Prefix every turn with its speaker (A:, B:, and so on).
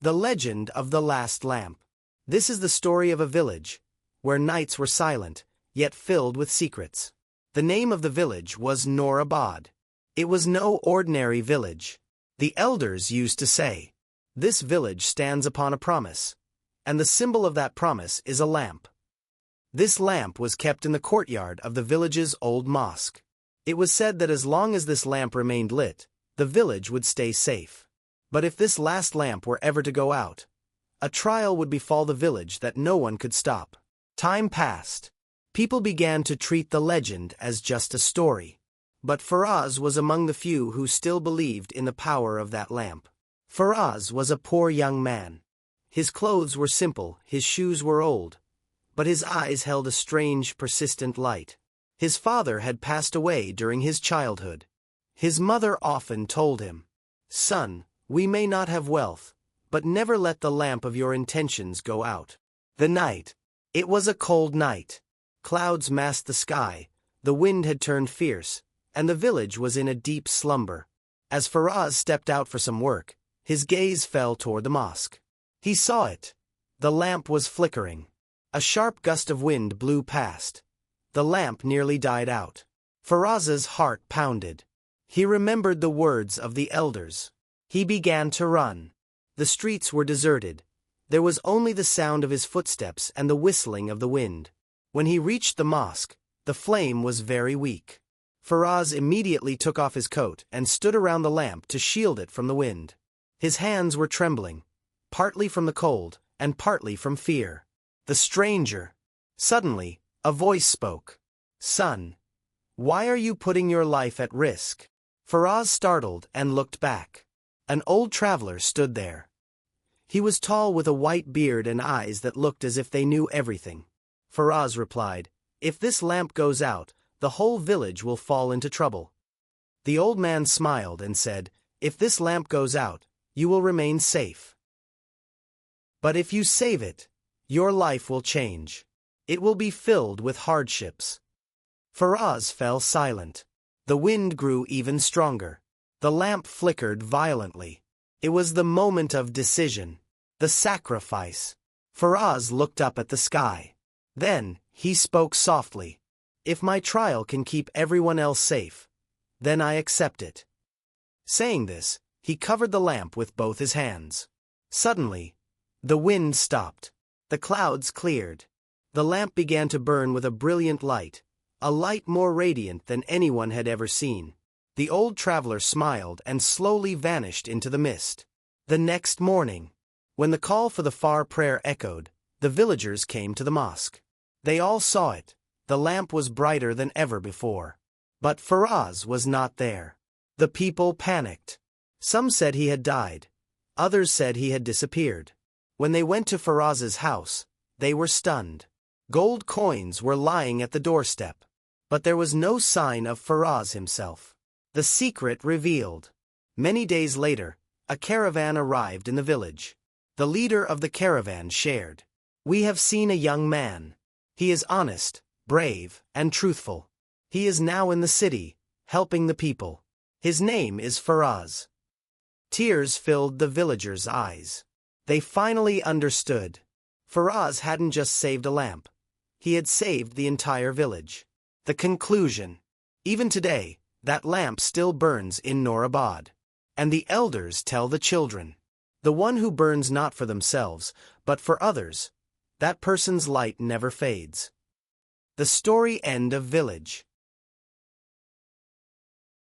A: The Legend of the Last Lamp. This is the story of a village, where nights were silent, yet filled with secrets. The name of the village was Noorabad. It was no ordinary village. The elders used to say, "This village stands upon a promise, and the symbol of that promise is a lamp." This lamp was kept in the courtyard of the village's old mosque. It was said that as long as this lamp remained lit, the village would stay safe. But if this last lamp were ever to go out, a trial would befall the village that no one could stop. Time passed. People began to treat the legend as just a story. But Faraz was among the few who still believed in the power of that lamp. Faraz was a poor young man. His clothes were simple, his shoes were old, but his eyes held a strange, persistent light. His father had passed away during his childhood. His mother often told him, "Son, we may not have wealth, but never let the lamp of your intentions go out." The night. It was a cold night. Clouds masked the sky, the wind had turned fierce, and the village was in a deep slumber. As Faraz stepped out for some work, his gaze fell toward the mosque. He saw it. The lamp was flickering. A sharp gust of wind blew past. The lamp nearly died out. Faraz's heart pounded. He remembered the words of the elders. He began to run. The streets were deserted. There was only the sound of his footsteps and the whistling of the wind. When he reached the mosque, the flame was very weak. Faraz immediately took off his coat and stood around the lamp to shield it from the wind. His hands were trembling, partly from the cold and partly from fear. The stranger. Suddenly, a voice spoke. "Son, why are you putting your life at risk?" Faraz startled and looked back. An old traveler stood there. He was tall with a white beard and eyes that looked as if they knew everything. Faraz replied, "If this lamp goes out, the whole village will fall into trouble." The old man smiled and said, "If this lamp goes out, you will remain safe. But if you save it, your life will change. It will be filled with hardships." Faraz fell silent. The wind grew even stronger. The lamp flickered violently. It was the moment of decision. The sacrifice. Faraz looked up at the sky. Then, he spoke softly. "If my trial can keep everyone else safe, then I accept it." Saying this, he covered the lamp with both his hands. Suddenly, the wind stopped. The clouds cleared. The lamp began to burn with a brilliant light, a light more radiant than anyone had ever seen. The old traveler smiled and slowly vanished into the mist. The next morning, when the call for the far prayer echoed, the villagers came to the mosque. They all saw it. The lamp was brighter than ever before. But Faraz was not there. The people panicked. Some said he had died. Others said he had disappeared. When they went to Faraz's house, they were stunned. Gold coins were lying at the doorstep. But there was no sign of Faraz himself. The secret revealed. Many days later, a caravan arrived in the village. The leader of the caravan shared, "We have seen a young man. He is honest, brave, and truthful. He is now in the city, helping the people. His name is Faraz." Tears filled the villagers' eyes. They finally understood. Faraz hadn't just saved a lamp. He had saved the entire village. The conclusion. Even today, that lamp still burns in Noorabad. And the elders tell the children, the one who burns not for themselves, but for others, that person's light never fades. The story end of Village.